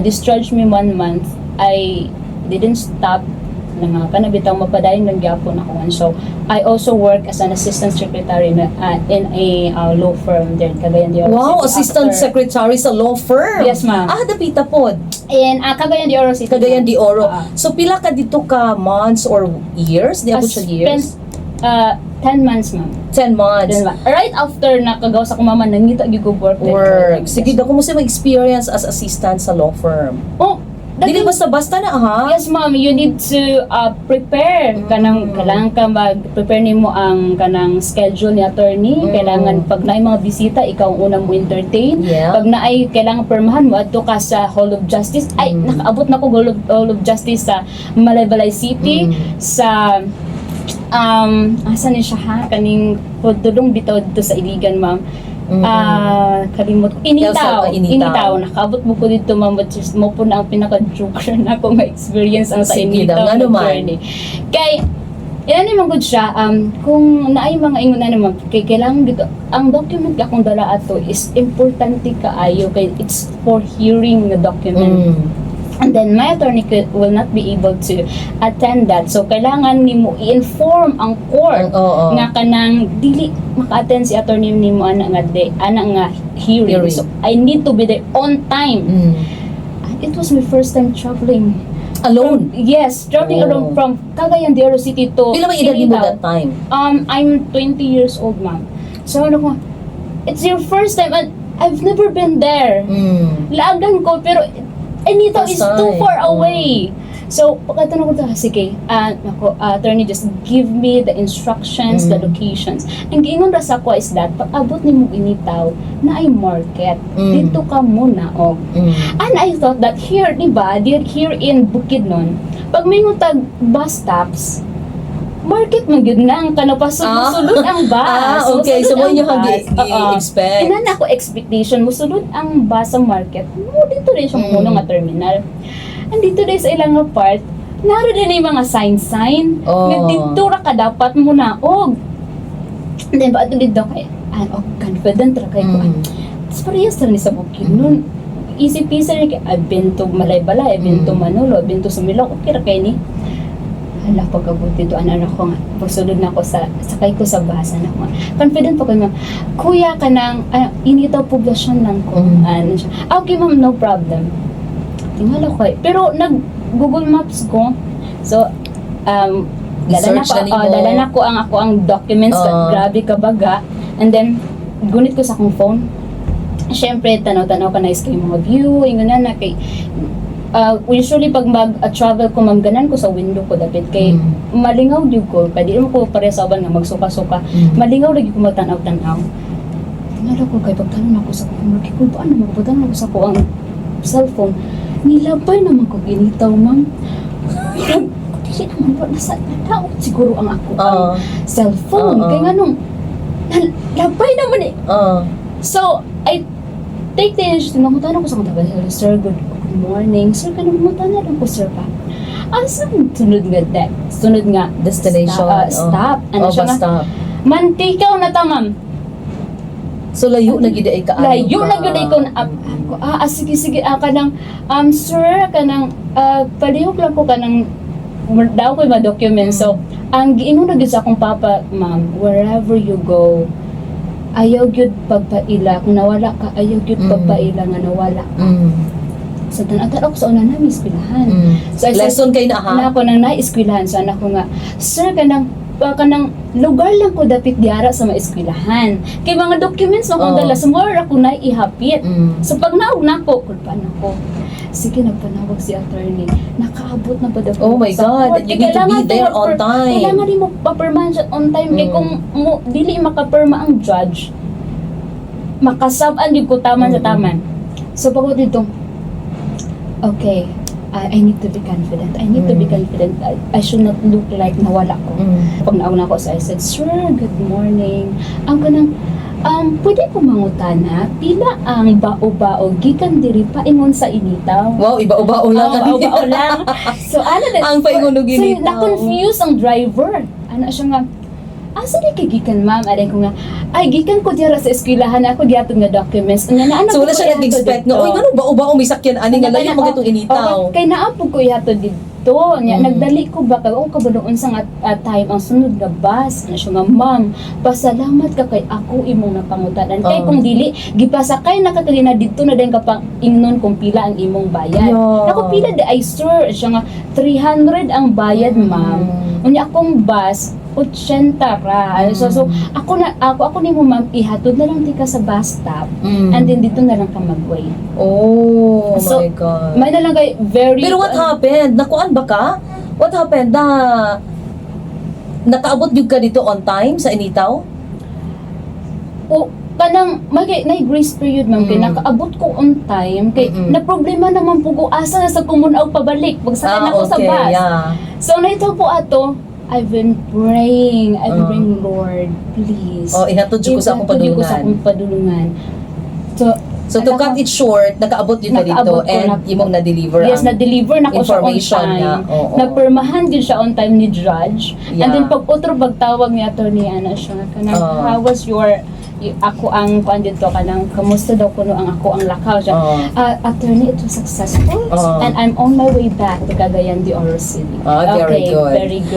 discharge me 1 month, I didn't stop na nga kanabitang mapadayon lang gyapon ako. And so I also work as an assistant secretary in a law firm there in Cagayan de Oro. Wow, City assistant secretary sa law firm. Yes, ma'am. Dapita pod. In Cagayan de Oro City. Cagayan de Oro. So pila ka dito ka months or years? Di abot sa years? 10 months, ma'am. 10 months. Right after nakagawa sa kumama, nangita gyud ko work. Sige, dako mo sa experience as assistant sa law firm. Oh, dili basta-basta na ha? Yes, ma'am. You need to prepare. Kailangan ka mag-prepare nimo ang kanang schedule ni attorney. Kailangan pag naay mga bisita, ikaw ang unang mo entertain. Pag naay kailangan permahan mo adto ka sa Hall of Justice. Ay, nakaabot na ko Hall of Justice sa Malaybalay City, sa asa ni siya ha? Kaning pudulong bitaw dito sa Iligan, ma'am. Kalimot ko. Initaw. Nakaabot mo ko dito, ma'am, but just mo po na ang pinaka-joker na akong experience ang sa Initaw na journey. Kay, yan naman good siya. Kung naay mga ingon na naman, kailangan dito, ang document akong dala ato is importante kaayo, kay it's for hearing the document. And then my attorney will not be able to attend that. So kailangan nimo i-inform ang court nga kanang dili maka-attend si attorney nimo ana nga hearing. So I need to be there on time. It was my first time traveling alone. Yes, traveling alone from Cagayan de Oro City to Pila may edad mo that time? I'm 20 years old, ma'am. So ano ko, it's your first time and I've never been there. Laagan ko pero Anito is too far away. So, pagkatanong ko sige, attorney, just give me the instructions, the locations. Ang giingon ra sa ko is that, pag abot ni mo initaw, na ay market. Dito ka muna, And I thought that here, diba, here in Bukidnon, pag may tag bus stops, market man gyud nang sulod ang bus. Okay, so mo yung expect. Inan ako expectation mo sulod ang bus sa market. Mo dito rin siya puno nga terminal. Andito rin sa ilang part, naro din yung mga sign. Nga dito ra ka dapat mo naog. Then ba dito kay confident ra kay ko. Tapos parehas rin sa Bukidnon. Easy peasy rin kay I've been to Malaybalay, I've been to Manolo, I've been to Sumilok. Okay ra kay ni. Hala, pagkabuti doon, ko nga, pagsulod na ako sakay ko sa basa na ko nga. Confident po ko nga, kuya ka ng, initaw poblasyon lang ko. Siya. Okay ma'am, no problem. Tingala ko pero nag-Google Maps ko. So, dala na ko ang documents, grabe ka baga. And then, gunit ko sa akong phone. Siyempre, tanaw-tanaw ka na is kayo mga view, yung na kay, usually pag mag-travel ko, ganan ko sa window ko dapat kay malingaw di ko, kaya di mo ko pare sa uban nga magsuka-suka, malingaw lagi ko magtanaw-tanaw. Tingala ko kay pagtanong ako sa camera, kay kung paano magpagtanong ako sa ko ang cellphone, nilabay naman ko ginitaw, ma'am. Hindi naman po, nasa nadaot siguro ang ako ang cellphone, kaya nga nung nalabay naman So, I take the initiative, mangutanong ko sa kong tagal, sir, good morning. Sir, kanang mutana lang ko, sir, pa. Saan sunod nga destination? Stop. Ano siya nga? Stop. Mantikaw na ta, ma'am. So, layo na gid ay ka. Layo na gid ay ko. Sige, kanang, sir, kanang, palihog lang ko kanang, daw ko yung mga documents. So, ang giingon na gid sa akong papa, ma'am, wherever you go, ayaw gyud pagpaila. Kung nawala ka, ayaw gyud pagpaila nga nawala ka. So, tanatan ako sa una namin eskwelahan. So, lesson kayo na ha? Na ako nang na-eskwelahan. So, anak ko nga, sir, kanang lugar lang ko dapat diara sa mga eskwelahan. Kay mga documents mo kung dala, sumura ako na ihapit. So, pag naog na ako, kulpan ako. Sige, nagpanawag si attorney. Nakaabot na ba daw? Oh my God, you need to be there on time. Kailangan rin mo paperman siya on time. Kaya kung dili makaperma ang judge, makasab-an yung kutaman sa taman. So, pag dito, okay, I need to be confident. I should not look like nawala ko. Pag nauna ko, so I said, sir, good morning. Ang kanang, pwede ko mangutana, pila ang bao-bao, gikan diri pa ingon sa initaw. Wow, ibao-bao lang. Ibao lang. So, ano na? Ang paingunog initaw. So, na-confuse ang driver. Ano siya nga, asa di kay gikan ma'am? Aray ko nga, ay gikan ko dira sa eskwelahan ako gihatod nga documents. Unya na So wala siya nag-expect nga, oy ngano ba may sakyan ani nga layo mo itong initaw. Kay naapog ko ihatod dito. Nya nagdali ko ba kay ka ba doon sa time ang sunod nga bus na siya nga ma'am pasalamat ka kay ako imong napangutanan kay kung dili gipasakay na ka kagina didto na din kapang ingnon kung pila ang imong bayad. Ako pila di ay sir siya nga 300 ang bayad ma'am. Unya akong bus 80 ra. So ako nimo ma'am ihatod na lang ti ka sa bus stop and then dito na lang ka mag-wait. Oh So, my God. May na lang kay very Pero what happened? Nakuan ba ka? What happened? Nakaabot yung ka dito on time sa initaw? o kanang may grace period ma'am kay nakaabot ko on time kay na problema naman po ko asa na sa kumunaw pabalik pagsakay na ko sa bus. Yeah. So naitaw po ato I've been praying, Lord, please. Oh, ihatod ko sa akong Ihatod ko sa akong padulungan. So to cut it short, nakaabot yun ka dito Nakaabot ko and imong na-deliver yes, ang na-deliver na ko siya on information time. na, oo. Napirmahan din siya on time ni judge. Yeah. And then pag otro pagtawag ni attorney ana siya kanang how was your ako ang kuan dito kanang kamusta daw kuno ang ako ang lakaw siya. Attorney, it was successful and I'm on my way back to Cagayan de Oro City. Very good. Very good.